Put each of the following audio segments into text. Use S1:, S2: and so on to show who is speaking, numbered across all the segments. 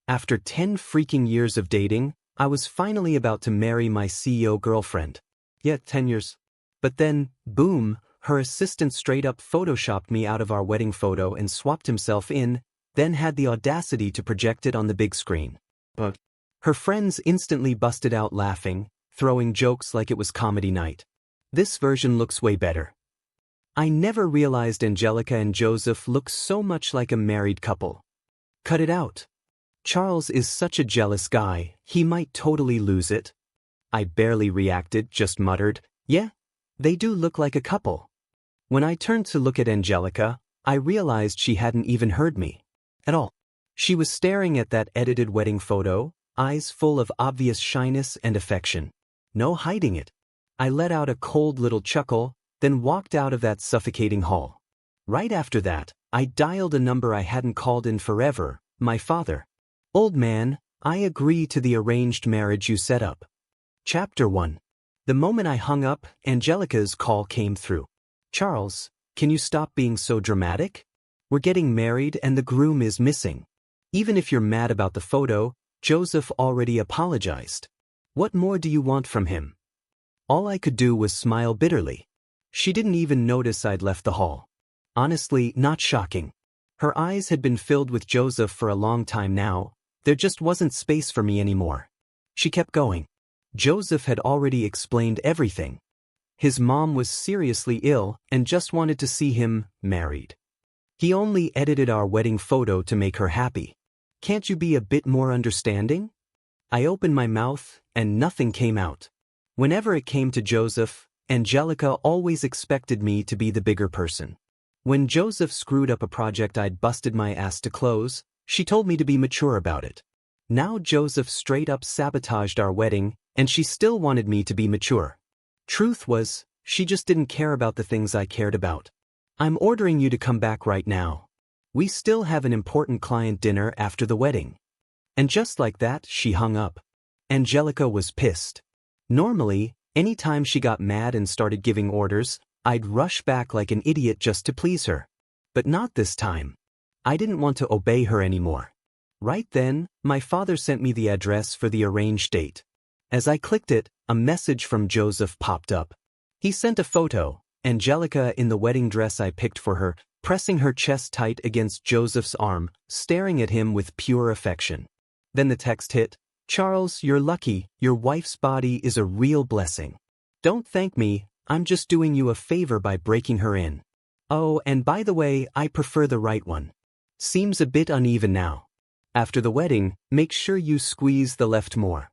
S1: After 10 freaking years of dating, I was finally about to marry my CEO girlfriend. Yet 10 years. But then, boom, her assistant straight up photoshopped me out of our wedding photo and swapped himself in, then had the audacity to project it on the big screen. But her friends instantly busted out laughing, throwing jokes like it was comedy night. This version looks way better. I never realized Angelica and Joseph look so much like a married couple. Cut it out. Charles is such a jealous guy, he might totally lose it. I barely reacted, just muttered, yeah, they do look like a couple. When I turned to look at Angelica, I realized she hadn't even heard me. At all. She was staring at that edited wedding photo, eyes full of obvious shyness and affection. No hiding it. I let out a cold little chuckle, then walked out of that suffocating hall. Right after that, I dialed a number I hadn't called in forever, my father. Old man, I agree to the arranged marriage you set up. Chapter 1. The moment I hung up, Angelica's call came through. Charles, can you stop being so dramatic? We're getting married and the groom is missing. Even if you're mad about the photo, Joseph already apologized. What more do you want from him? All I could do was smile bitterly. She didn't even notice I'd left the hall. Honestly, not shocking. Her eyes had been filled with Joseph for a long time now. There just wasn't space for me anymore. She kept going. Joseph had already explained everything. His mom was seriously ill and just wanted to see him married. He only edited our wedding photo to make her happy. Can't you be a bit more understanding? I opened my mouth, and nothing came out. Whenever it came to Joseph, Angelica always expected me to be the bigger person. When Joseph screwed up a project I'd busted my ass to close, she told me to be mature about it. Now Joseph straight up sabotaged our wedding, and she still wanted me to be mature. Truth was, she just didn't care about the things I cared about. I'm ordering you to come back right now. We still have an important client dinner after the wedding. And just like that, she hung up. Angelica was pissed. Normally, anytime she got mad and started giving orders, I'd rush back like an idiot just to please her. But not this time. I didn't want to obey her anymore. Right then, my father sent me the address for the arranged date. As I clicked it, a message from Joseph popped up. He sent a photo, Angelica in the wedding dress I picked for her, pressing her chest tight against Joseph's arm, staring at him with pure affection. Then the text hit, Charles, you're lucky, your wife's body is a real blessing. Don't thank me, I'm just doing you a favor by breaking her in. Oh, and by the way, I prefer the right one. Seems a bit uneven now. After the wedding, make sure you squeeze the left more.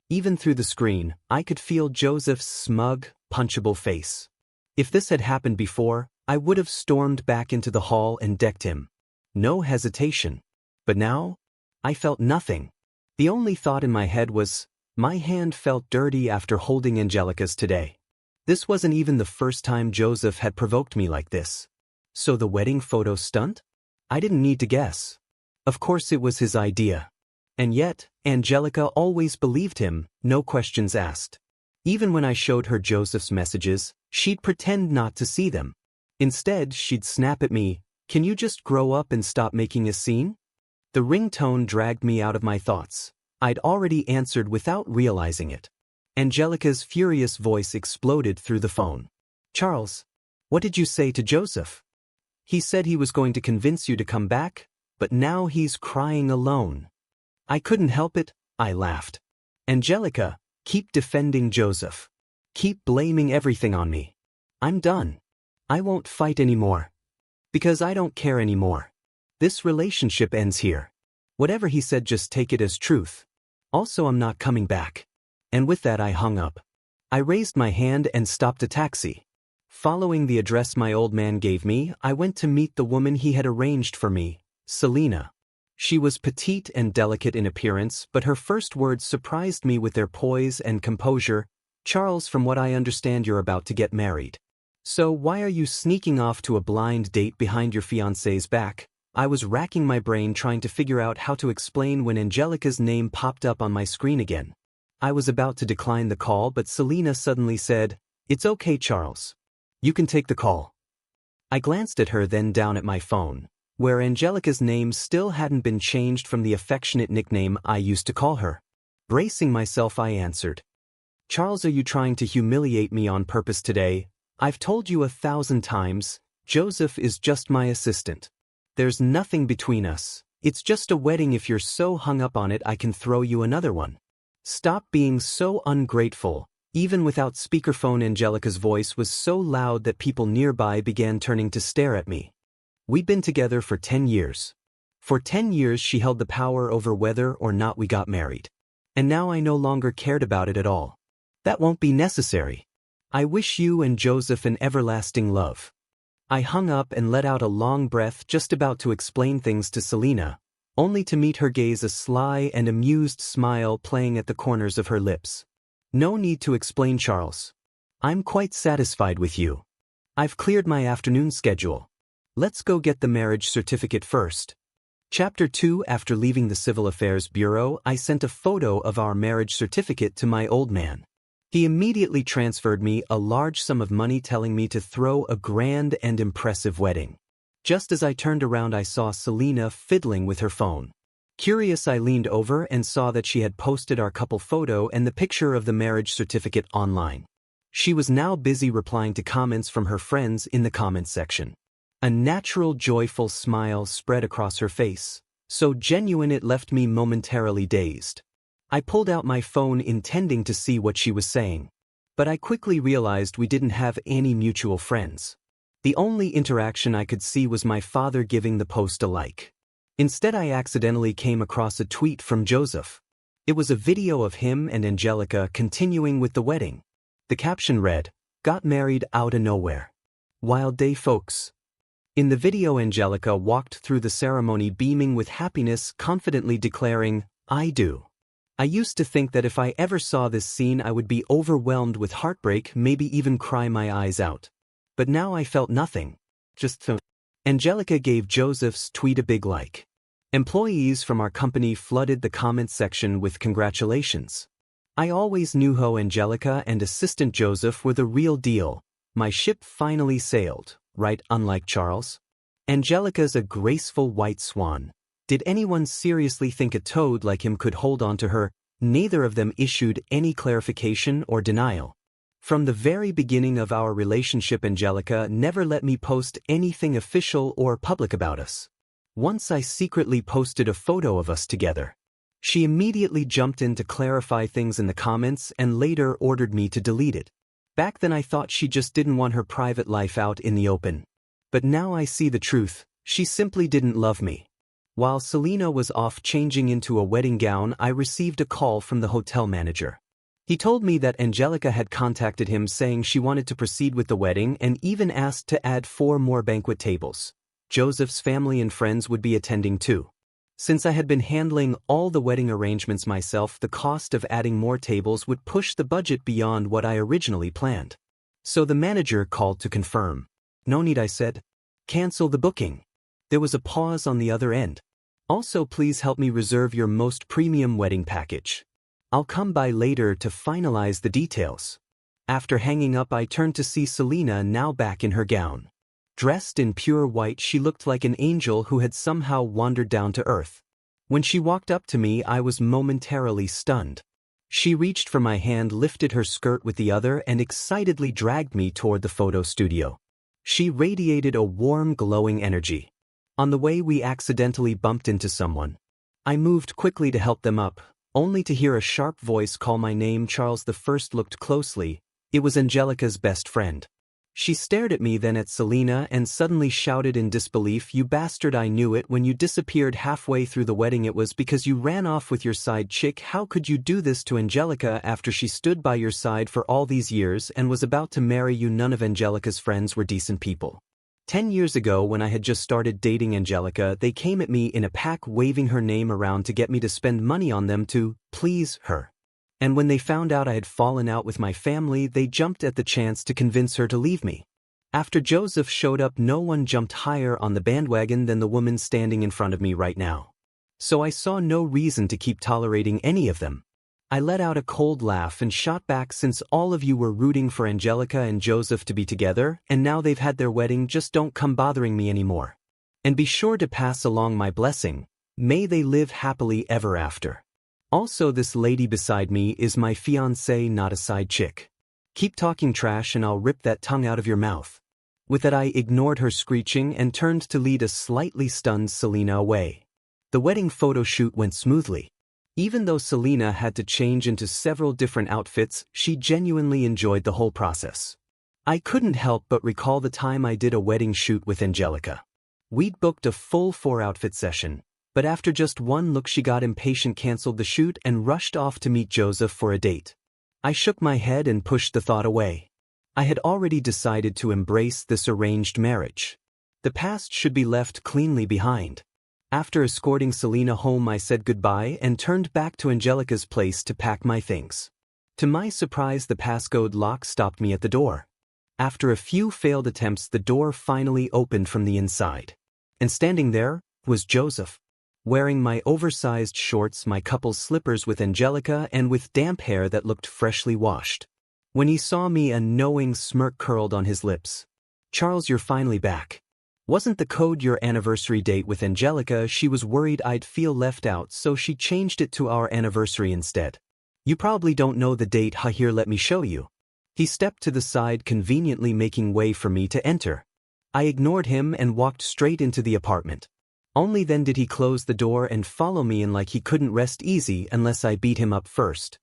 S1: Even through the screen, I could feel Joseph's smug, punchable face. If this had happened before, I would have stormed back into the hall and decked him. No hesitation. But now, I felt nothing. The only thought in my head was, my hand felt dirty after holding Angelica's today. This wasn't even the first time Joseph had provoked me like this. So the wedding photo stunt? I didn't need to guess. Of course it was his idea. And yet, Angelica always believed him, no questions asked. Even when I showed her Joseph's messages, she'd pretend not to see them. Instead, she'd snap at me, can you just grow up and stop making a scene? The ringtone dragged me out of my thoughts. I'd already answered without realizing it. Angelica's furious voice exploded through the phone. Charles, what did you say to Joseph? He said he was going to convince you to come back, but now he's crying alone. I couldn't help it, I laughed. Angelica, keep defending Joseph. Keep blaming everything on me. I'm done. I won't fight anymore. Because I don't care anymore. This relationship ends here. Whatever he said, just take it as truth. Also, I'm not coming back. And with that I hung up. I raised my hand and stopped a taxi. Following the address my old man gave me, I went to meet the woman he had arranged for me, Selena. She was petite and delicate in appearance, but her first words surprised me with their poise and composure. Charles, from what I understand, you're about to get married. So why are you sneaking off to a blind date behind your fiancé's back? I was racking my brain trying to figure out how to explain when Angelica's name popped up on my screen again. I was about to decline the call, but Selena suddenly said, "It's okay, Charles. You can take the call." I glanced at her, then down at my phone. where Angelica's name still hadn't been changed from the affectionate nickname I used to call her. Bracing myself, I answered, "Charles, are you trying to humiliate me on purpose today? I've told you 1,000 times, Joseph is just my assistant. There's nothing between us. It's just a wedding. If you're so hung up on it, I can throw you another one." Stop being so ungrateful. Even without speakerphone, Angelica's voice was so loud that people nearby began turning to stare at me. We'd been together for 10 years. For 10 years she held the power over whether or not we got married. And now I no longer cared about it at all. That won't be necessary. I wish you and Joseph an everlasting love. I hung up and let out a long breath, just about to explain things to Selena, only to meet her gaze, a sly and amused smile playing at the corners of her lips. "No need to explain, Charles. I'm quite satisfied with you. I've cleared my afternoon schedule. Let's go get the marriage certificate first." Chapter 2. After leaving the Civil Affairs Bureau, I sent a photo of our marriage certificate to my old man. He immediately transferred me a large sum of money, telling me to throw a grand and impressive wedding. Just as I turned around, I saw Selena fiddling with her phone. Curious, I leaned over and saw that she had posted our couple photo and the picture of the marriage certificate online. She was now busy replying to comments from her friends in the comments section. A natural, joyful smile spread across her face, so genuine it left me momentarily dazed. I pulled out my phone intending to see what she was saying, but I quickly realized we didn't have any mutual friends. The only interaction I could see was my father giving the post a like. Instead, I accidentally came across a tweet from Joseph. It was a video of him and Angelica continuing with the wedding. The caption read, "Got married out of nowhere. Wild day, folks." In the video, Angelica walked through the ceremony beaming with happiness, confidently declaring, "I do." I used to think that if I ever saw this scene I would be overwhelmed with heartbreak, maybe even cry my eyes out. But now I felt nothing. Just so. Angelica gave Joseph's tweet a big like. Employees from our company flooded the comments section with congratulations. I always knew how Angelica and assistant Joseph were the real deal. My ship finally sailed, right? Unlike Charles. Angelica's a graceful white swan. Did anyone seriously think a toad like him could hold on to her? Neither of them issued any clarification or denial. From the very beginning of our relationship, Angelica never let me post anything official or public about us. Once I secretly posted a photo of us together. She immediately jumped in to clarify things in the comments and later ordered me to delete it. Back then I thought she just didn't want her private life out in the open. But now I see the truth. She simply didn't love me. While Selena was off changing into a wedding gown, I received a call from the hotel manager. He told me that Angelica had contacted him saying she wanted to proceed with the wedding and even asked to add 4 more banquet tables. Joseph's family and friends would be attending too. Since I had been handling all the wedding arrangements myself, the cost of adding more tables would push the budget beyond what I originally planned. So the manager called to confirm. "No need," I said. "Cancel the booking." There was a pause on the other end. "Also, please help me reserve your most premium wedding package. I'll come by later to finalize the details." After hanging up, I turned to see Selena, now back in her gown. Dressed in pure white, she looked like an angel who had somehow wandered down to earth. When she walked up to me, I was momentarily stunned. She reached for my hand, lifted her skirt with the other, and excitedly dragged me toward the photo studio. She radiated a warm, glowing energy. On the way, we accidentally bumped into someone. I moved quickly to help them up, only to hear a sharp voice call my name. Charles. The first looked closely. It was Angelica's best friend. She stared at me, then at Selena, and suddenly shouted in disbelief, "You bastard, I knew it. When you disappeared halfway through the wedding, it was because you ran off with your side chick. How could you do this to Angelica after she stood by your side for all these years and was about to marry you? None of Angelica's friends were decent people. 10 years ago, when I had just started dating Angelica, they came at me in a pack, waving her name around to get me to spend money on them to please her. And when they found out I had fallen out with my family, they jumped at the chance to convince her to leave me. After Joseph showed up, no one jumped higher on the bandwagon than the woman standing in front of me right now. So I saw no reason to keep tolerating any of them. I let out a cold laugh and shot back, "Since all of you were rooting for Angelica and Joseph to be together, and now they've had their wedding, just don't come bothering me anymore." And be sure to pass along my blessing. May they live happily ever after. Also, this lady beside me is my fiancée, not a side chick. Keep talking trash and I'll rip that tongue out of your mouth. With that, I ignored her screeching and turned to lead a slightly stunned Selena away. The wedding photo shoot went smoothly. Even though Selena had to change into several different outfits, she genuinely enjoyed the whole process. I couldn't help but recall the time I did a wedding shoot with Angelica. We'd booked a full 4-outfit session, but after just one look she got impatient, canceled the shoot, and rushed off to meet Joseph for a date. I shook my head and pushed the thought away. I had already decided to embrace this arranged marriage. The past should be left cleanly behind. After escorting Selena home, I said goodbye and turned back to Angelica's place to pack my things. To my surprise, the passcode lock stopped me at the door. After a few failed attempts, the door finally opened from the inside. And standing there was Joseph, wearing my oversized shorts, my couple's slippers with Angelica, and with damp hair that looked freshly washed. When he saw me, a knowing smirk curled on his lips. "Charles, you're finally back. Wasn't the code your anniversary date with Angelica? She was worried I'd feel left out, so she changed it to our anniversary instead. You probably don't know the date. Here, let me show you." He stepped to the side, conveniently making way for me to enter. I ignored him and walked straight into the apartment. Only then did he close the door and follow me in like he couldn't rest easy unless I beat him up first.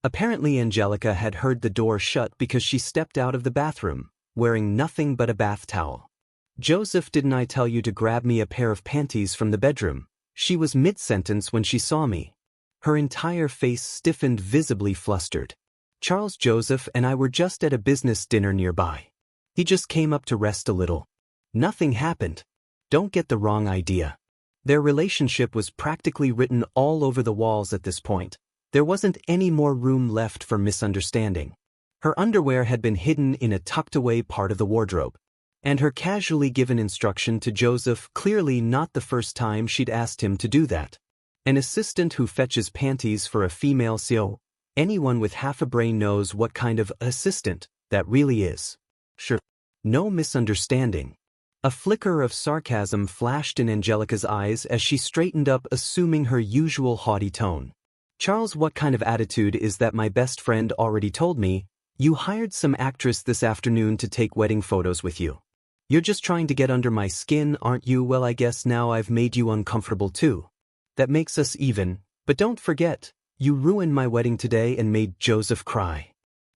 S1: Apparently Angelica had heard the door shut because she stepped out of the bathroom, wearing nothing but a bath towel. "Joseph, didn't I tell you to grab me a pair of panties from the bedroom?" She was mid-sentence when she saw me. Her entire face stiffened, visibly flustered. "Charles, Joseph and I were just at a business dinner nearby. He just came up to rest a little. Nothing happened. Don't get the wrong idea." Their relationship was practically written all over the walls at this point. There wasn't any more room left for misunderstanding. Her underwear had been hidden in a tucked-away part of the wardrobe, and her casually given instruction to Joseph, clearly not the first time she'd asked him to do that. An assistant who fetches panties for a female CEO. Anyone with half a brain knows what kind of assistant that really is. Sure. No misunderstanding. A flicker of sarcasm flashed in Angelica's eyes as she straightened up, assuming her usual haughty tone. "Charles, what kind of attitude is that? My best friend already told me you hired some actress this afternoon to take wedding photos with you. You're just trying to get under my skin, aren't you? Well, I guess now I've made you uncomfortable too. That makes us even, but don't forget, you ruined my wedding today and made Joseph cry.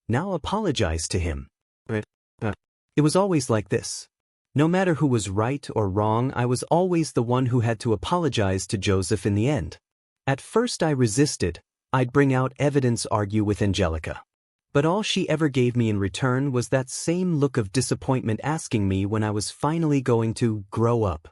S1: Now apologize to him." It was always like this. No matter who was right or wrong, I was always the one who had to apologize to Joseph in the end. At first I resisted. I'd bring out evidence, argue with Angelica. But all she ever gave me in return was that same look of disappointment, asking me when I was finally going to grow up.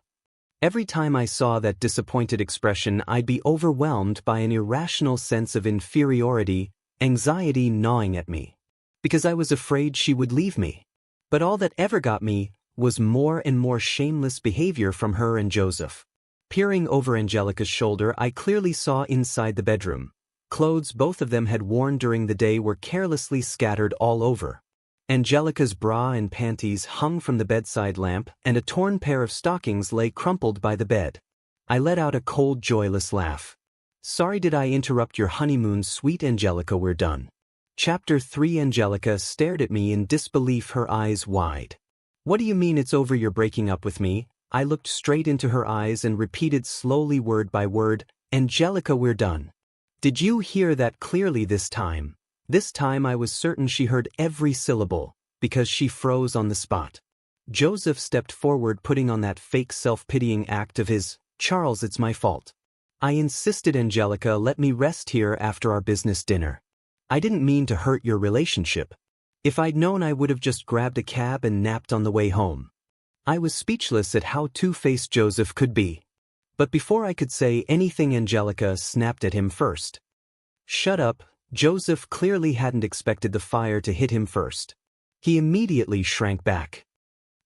S1: Every time I saw that disappointed expression, I'd be overwhelmed by an irrational sense of inferiority, anxiety gnawing at me. Because I was afraid she would leave me. But all that ever got me was more and more shameless behavior from her and Joseph. Peering over Angelica's shoulder, I clearly saw inside the bedroom. Clothes both of them had worn during the day were carelessly scattered all over. Angelica's bra and panties hung from the bedside lamp, and a torn pair of stockings lay crumpled by the bed. I let out a cold, joyless laugh. "Sorry, did I interrupt your honeymoon, sweet Angelica? We're done." Chapter 3. Angelica stared at me in disbelief, her eyes wide. "What do you mean it's over? You're breaking up with me?" I looked straight into her eyes and repeated slowly, word by word, "Angelica, we're done." Did you hear that clearly this time? This time I was certain she heard every syllable, because she froze on the spot. Joseph stepped forward, putting on that fake self-pitying act of his. "Charles, it's my fault. I insisted. Angelica, let me rest here after our business dinner. I didn't mean to hurt your relationship. If I'd known, I would have just grabbed a cab and napped on the way home." I was speechless at how two-faced Joseph could be. But before I could say anything, Angelica snapped at him first. "Shut up." Joseph clearly hadn't expected the fire to hit him first. He immediately shrank back.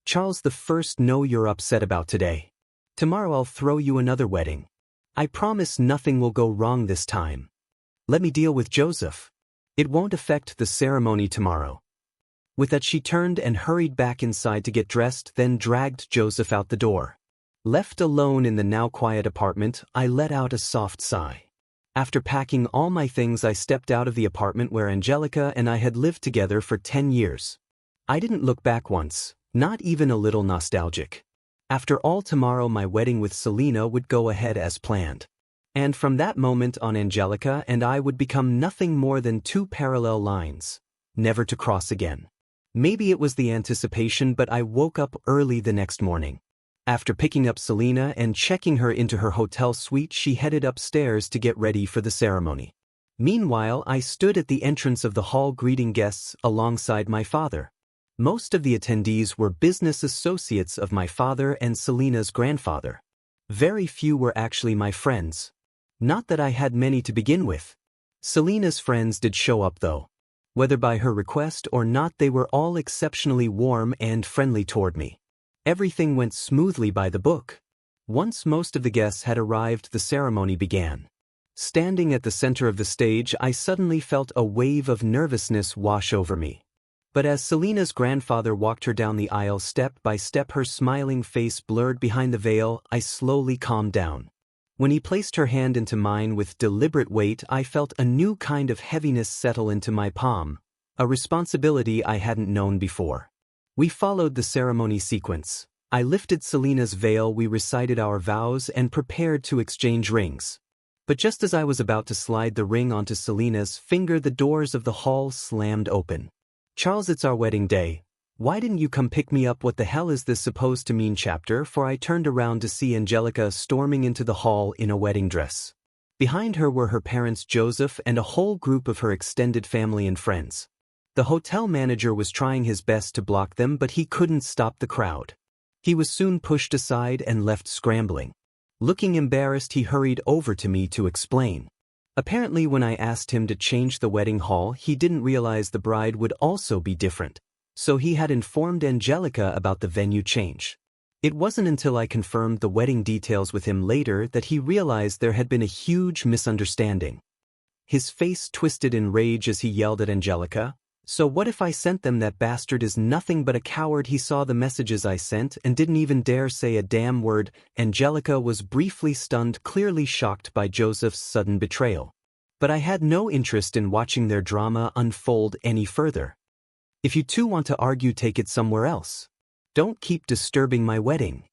S1: "Charles, the first know you're upset about today. Tomorrow I'll throw you another wedding. I promise nothing will go wrong this time. Let me deal with Joseph. It won't affect the ceremony tomorrow." With that, she turned and hurried back inside to get dressed, then dragged Joseph out the door. Left alone in the now quiet apartment, I let out a soft sigh. After packing all my things, I stepped out of the apartment where Angelica and I had lived together for 10 years. I didn't look back once, not even a little nostalgic. After all, tomorrow my wedding with Selena would go ahead as planned. And from that moment on, Angelica and I would become nothing more than two parallel lines, never to cross again. Maybe it was the anticipation, but I woke up early the next morning. After picking up Selena and checking her into her hotel suite, she headed upstairs to get ready for the ceremony. Meanwhile, I stood at the entrance of the hall greeting guests alongside my father. Most of the attendees were business associates of my father and Selena's grandfather. Very few were actually my friends. Not that I had many to begin with. Selena's friends did show up though. Whether by her request or not, they were all exceptionally warm and friendly toward me. Everything went smoothly by the book. Once most of the guests had arrived, the ceremony began. Standing at the center of the stage, I suddenly felt a wave of nervousness wash over me. But as Selena's grandfather walked her down the aisle step by step, her smiling face blurred behind the veil, I slowly calmed down. When he placed her hand into mine with deliberate weight, I felt a new kind of heaviness settle into my palm, a responsibility I hadn't known before. We followed the ceremony sequence. I lifted Selena's veil, we recited our vows, and prepared to exchange rings. But just as I was about to slide the ring onto Selena's finger, the doors of the hall slammed open. "Charles, it's our wedding day. Why didn't you come pick me up? What the hell is this supposed to mean?" For I turned around to see Angelica storming into the hall in a wedding dress. Behind her were her parents Joseph and a whole group of her extended family and friends. The hotel manager was trying his best to block them, but he couldn't stop the crowd. He was soon pushed aside and left scrambling. Looking embarrassed, he hurried over to me to explain. Apparently, when I asked him to change the wedding hall, he didn't realize the bride would also be different, so he had informed Angelica about the venue change. It wasn't until I confirmed the wedding details with him later that he realized there had been a huge misunderstanding. His face twisted in rage as he yelled at Angelica, "So what if I sent them? That bastard is nothing but a coward. He saw the messages I sent and didn't even dare say a damn word." Angelica was briefly stunned, clearly shocked by Joseph's sudden betrayal. But I had no interest in watching their drama unfold any further. "If you two want to argue, take it somewhere else. Don't keep disturbing my wedding."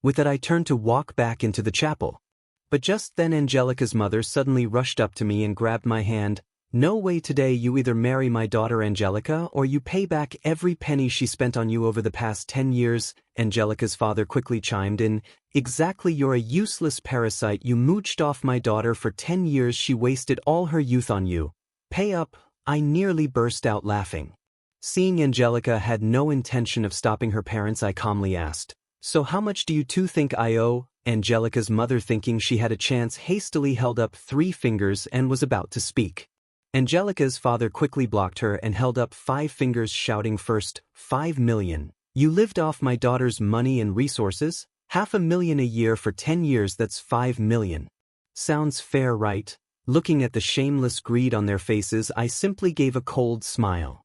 S1: With that, I turned to walk back into the chapel. But just then Angelica's mother suddenly rushed up to me and grabbed my hand. "No way today. You either marry my daughter Angelica or you pay back every penny she spent on you over the past 10 years. Angelica's father quickly chimed in. "Exactly, you're a useless parasite. You mooched off my daughter for 10 years. She wasted all her youth on you. Pay up." I nearly burst out laughing. Seeing Angelica had no intention of stopping her parents, I calmly asked, "So how much do you two think I owe?" Angelica's mother, thinking she had a chance, hastily held up 3 fingers and was about to speak. Angelica's father quickly blocked her and held up 5 fingers, shouting, "First, 5 million. You lived off my daughter's money and resources? $500,000 a year for 10 years, that's 5 million. Sounds fair, right?" Looking at the shameless greed on their faces, I simply gave a cold smile.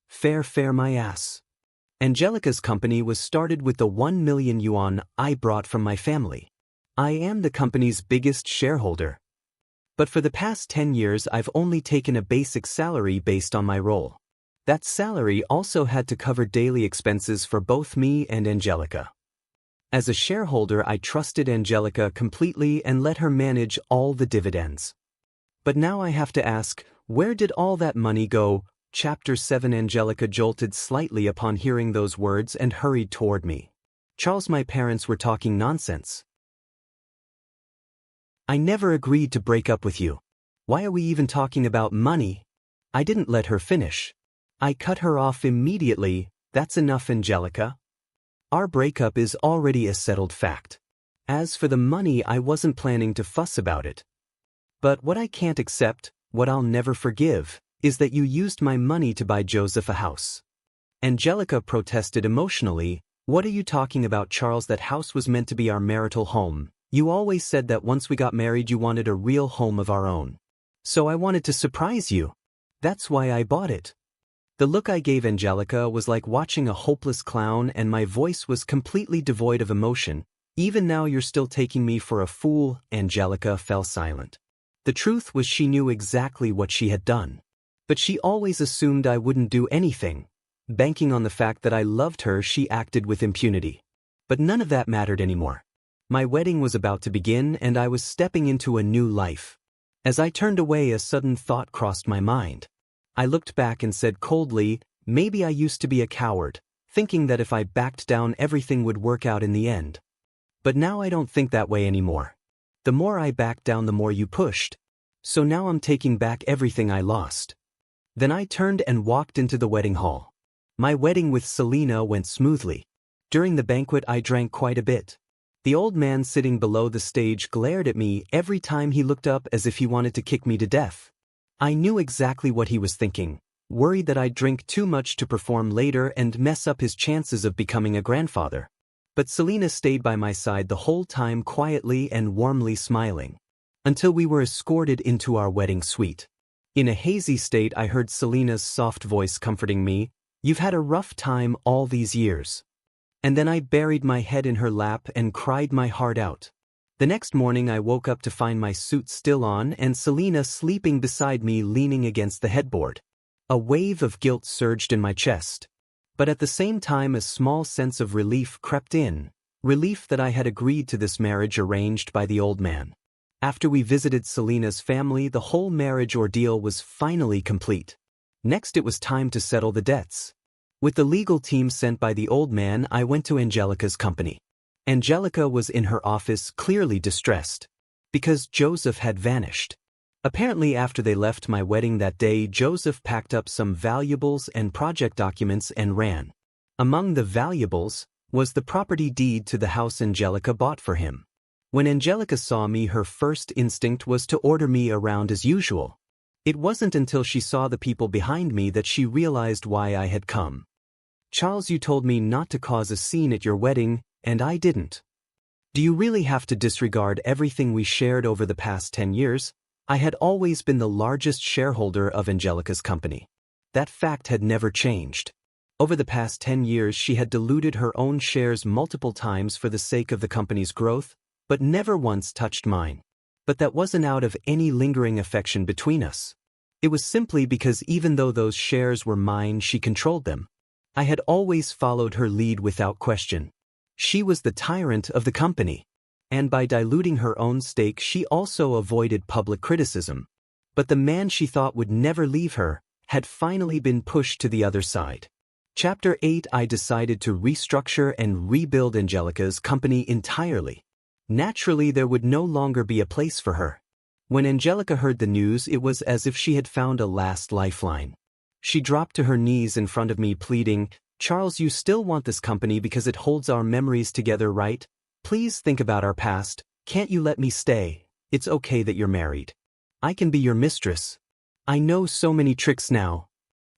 S1: "Fair, fair my ass." Angelica's company was started with the 1 million yuan I brought from my family. I am the company's biggest shareholder. But for the past 10 years, I've only taken a basic salary based on my role. That salary also had to cover daily expenses for both me and Angelica. As a shareholder, I trusted Angelica completely and let her manage all the dividends. But now I have to ask, where did all that money go? Chapter 7. Angelica jolted slightly upon hearing those words and hurried toward me. "Charles, my parents were talking nonsense. I never agreed to break up with you. Why are we even talking about money?" I didn't let her finish. I cut her off immediately. "That's enough, Angelica. Our breakup is already a settled fact. As for the money, I wasn't planning to fuss about it. But what I can't accept, what I'll never forgive, is that you used my money to buy Joseph a house." Angelica protested emotionally. "What are you talking about, Charles? That house was meant to be our marital home. You always said that once we got married you wanted a real home of our own. So I wanted to surprise you. That's why I bought it." The look I gave Angelica was like watching a hopeless clown, and my voice was completely devoid of emotion. Even now you're still taking me for a fool." Angelica fell silent. The truth was she knew exactly what she had done. But she always assumed I wouldn't do anything. Banking on the fact that I loved her, she acted with impunity. But none of that mattered anymore. My wedding was about to begin and I was stepping into a new life. As I turned away, a sudden thought crossed my mind. I looked back and said coldly, maybe I used to be a coward, thinking that if I backed down everything would work out in the end. But now I don't think that way anymore. The more I backed down, the more you pushed. So now I'm taking back everything I lost. Then I turned and walked into the wedding hall. My wedding with Selena went smoothly. During the banquet I drank quite a bit. The old man sitting below the stage glared at me every time he looked up as if he wanted to kick me to death. I knew exactly what he was thinking, worried that I'd drink too much to perform later and mess up his chances of becoming a grandfather. But Selena stayed by my side the whole time, quietly and warmly smiling, until we were escorted into our wedding suite. In a hazy state I heard Selena's soft voice comforting me, "You've had a rough time all these years." And then I buried my head in her lap and cried my heart out. The next morning I woke up to find my suit still on and Selena sleeping beside me, leaning against the headboard. A wave of guilt surged in my chest. But at the same time a small sense of relief crept in, relief that I had agreed to this marriage arranged by the old man. After we visited Selena's family, the whole marriage ordeal was finally complete. Next it was time to settle the debts. With the legal team sent by the old man, I went to Angelica's company. Angelica was in her office, clearly distressed, because Joseph had vanished. Apparently after they left my wedding that day, Joseph packed up some valuables and project documents and ran. Among the valuables was the property deed to the house Angelica bought for him. When Angelica saw me, her first instinct was to order me around as usual. It wasn't until she saw the people behind me that she realized why I had come. "Charles, you told me not to cause a scene at your wedding, and I didn't. Do you really have to disregard everything we shared over the past 10 years? I had always been the largest shareholder of Angelica's company. That fact had never changed. Over the past 10 years she had diluted her own shares multiple times for the sake of the company's growth, but never once touched mine. But that wasn't out of any lingering affection between us. It was simply because even though those shares were mine, she controlled them. I had always followed her lead without question. She was the tyrant of the company. And by diluting her own stake she also avoided public criticism. But the man she thought would never leave her had finally been pushed to the other side. Chapter 8. I decided to restructure and rebuild Angelica's company entirely. Naturally, there would no longer be a place for her. When Angelica heard the news, it was as if she had found a last lifeline. She dropped to her knees in front of me, pleading, "Charles, you still want this company because it holds our memories together, right? Please think about our past. Can't you let me stay? It's okay that you're married. I can be your mistress. I know so many tricks now.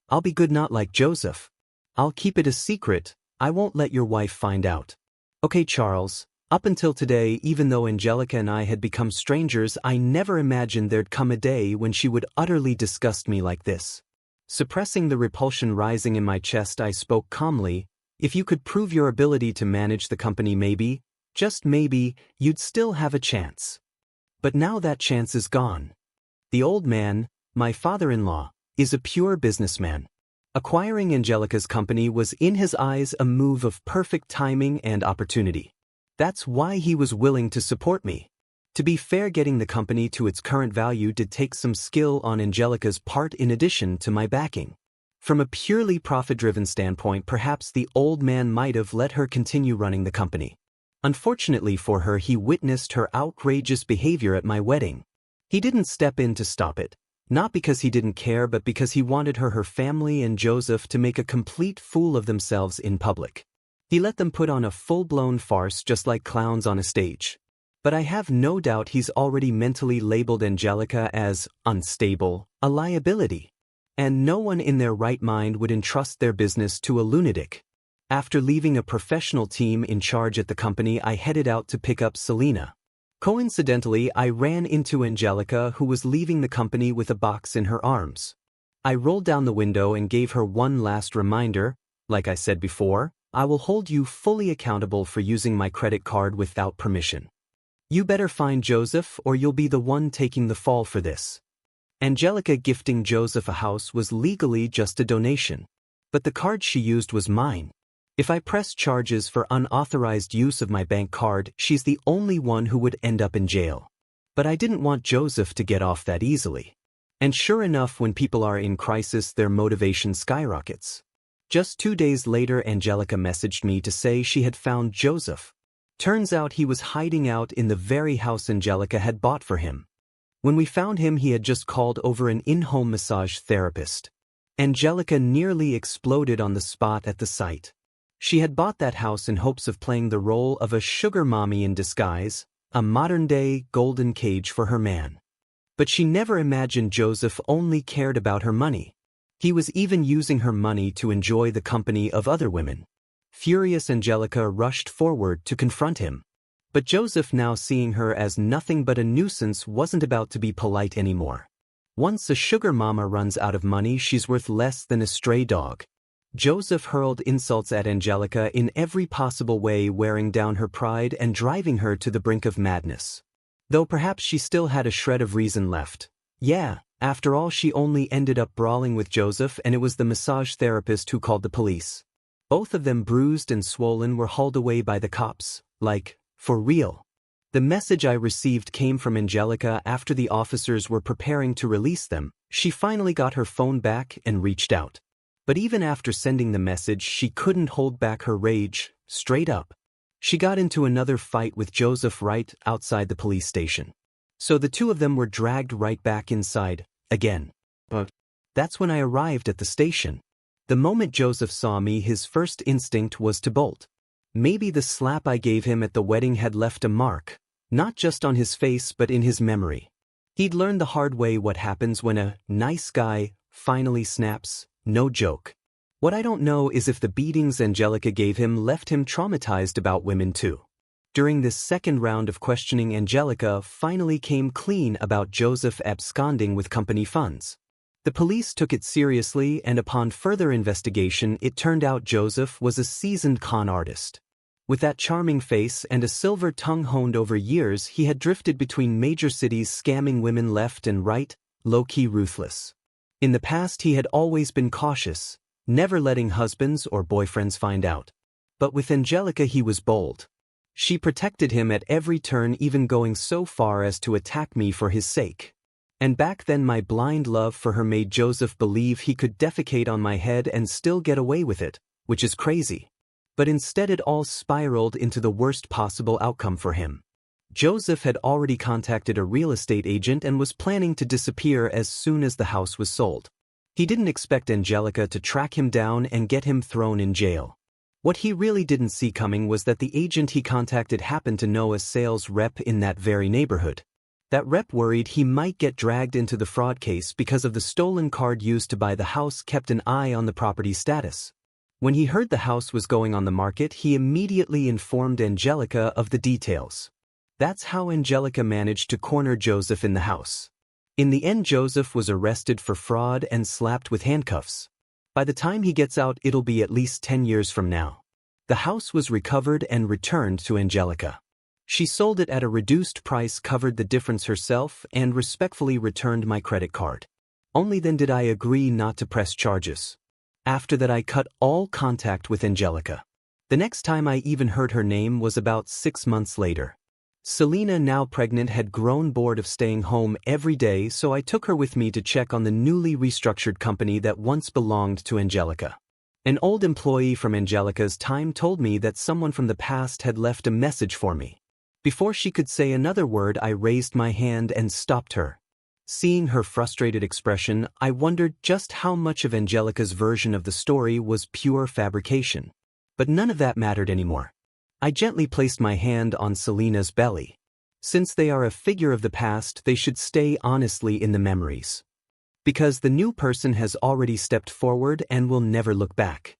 S1: I'll be good, not like Joseph. I'll keep it a secret. I won't let your wife find out. Okay, Charles." Up until today, even though Angelica and I had become strangers, I never imagined there'd come a day when she would utterly disgust me like this. Suppressing the repulsion rising in my chest, I spoke calmly, "If you could prove your ability to manage the company, maybe, just maybe, you'd still have a chance. But now that chance is gone. The old man, my father-in-law, is a pure businessman. Acquiring Angelica's company was in his eyes a move of perfect timing and opportunity. That's why he was willing to support me. To be fair, getting the company to its current value did take some skill on Angelica's part in addition to my backing. From a purely profit-driven standpoint, perhaps the old man might have let her continue running the company. Unfortunately for her, he witnessed her outrageous behavior at my wedding. He didn't step in to stop it, not because he didn't care, but because he wanted her family, and Joseph to make a complete fool of themselves in public. He let them put on a full-blown farce, just like clowns on a stage. But I have no doubt he's already mentally labeled Angelica as unstable, a liability. And no one in their right mind would entrust their business to a lunatic. After leaving a professional team in charge at the company, I headed out to pick up Selena. Coincidentally, I ran into Angelica, who was leaving the company with a box in her arms. I rolled down the window and gave her one last reminder, like I said before, I will hold you fully accountable for using my credit card without permission. You better find Joseph or you'll be the one taking the fall for this. Angelica gifting Joseph a house was legally just a donation. But the card she used was mine. If I press charges for unauthorized use of my bank card, she's the only one who would end up in jail. But I didn't want Joseph to get off that easily. And sure enough, when people are in crisis, their motivation skyrockets. Just 2 days later, Angelica messaged me to say she had found Joseph. Turns out he was hiding out in the very house Angelica had bought for him. When we found him, he had just called over an in-home massage therapist. Angelica nearly exploded on the spot at the sight. She had bought that house in hopes of playing the role of a sugar mommy in disguise, a modern-day golden cage for her man. But she never imagined Joseph only cared about her money. He was even using her money to enjoy the company of other women. Furious, Angelica rushed forward to confront him. But Joseph, now seeing her as nothing but a nuisance, wasn't about to be polite anymore. Once a sugar mama runs out of money, she's worth less than a stray dog. Joseph hurled insults at Angelica in every possible way, wearing down her pride and driving her to the brink of madness. Though perhaps she still had a shred of reason left. Yeah, after all, she only ended up brawling with Joseph, and it was the massage therapist who called the police. Both of them, bruised and swollen, were hauled away by the cops. Like, for real. The message I received came from Angelica after the officers were preparing to release them. She finally got her phone back and reached out. But even after sending the message, she couldn't hold back her rage. Straight up. She got into another fight with Joseph right outside the police station. So the two of them were dragged right back inside, again. But that's when I arrived at the station. The moment Joseph saw me, his first instinct was to bolt. Maybe the slap I gave him at the wedding had left a mark, not just on his face but in his memory. He'd learned the hard way what happens when a nice guy finally snaps. No joke. What I don't know is if the beatings Angelica gave him left him traumatized about women too. During this second round of questioning, Angelica finally came clean about Joseph absconding with company funds. The police took it seriously, and upon further investigation, it turned out Joseph was a seasoned con artist. With that charming face and a silver tongue honed over years, he had drifted between major cities, scamming women left and right, low-key ruthless. In the past, he had always been cautious, never letting husbands or boyfriends find out. But with Angelica, he was bold. She protected him at every turn, even going so far as to attack me for his sake. And back then, my blind love for her made Joseph believe he could defecate on my head and still get away with it, which is crazy. But instead, it all spiraled into the worst possible outcome for him. Joseph had already contacted a real estate agent and was planning to disappear as soon as the house was sold. He didn't expect Angelica to track him down and get him thrown in jail. What he really didn't see coming was that the agent he contacted happened to know a sales rep in that very neighborhood. That rep worried he might get dragged into the fraud case because of the stolen card used to buy the house, kept an eye on the property's status. When he heard the house was going on the market, he immediately informed Angelica of the details. That's how Angelica managed to corner Joseph in the house. In the end, Joseph was arrested for fraud and slapped with handcuffs. By the time he gets out, it'll be at least 10 years from now. The house was recovered and returned to Angelica. She sold it at a reduced price, covered the difference herself, and respectfully returned my credit card. Only then did I agree not to press charges. After that, I cut all contact with Angelica. The next time I even heard her name was about 6 months later. Selena, now pregnant, had grown bored of staying home every day, so I took her with me to check on the newly restructured company that once belonged to Angelica. An old employee from Angelica's time told me that someone from the past had left a message for me. Before she could say another word, I raised my hand and stopped her. Seeing her frustrated expression, I wondered just how much of Angelica's version of the story was pure fabrication. But none of that mattered anymore. I gently placed my hand on Selena's belly. Since they are a figure of the past, they should stay honestly in the memories. Because the new person has already stepped forward and will never look back.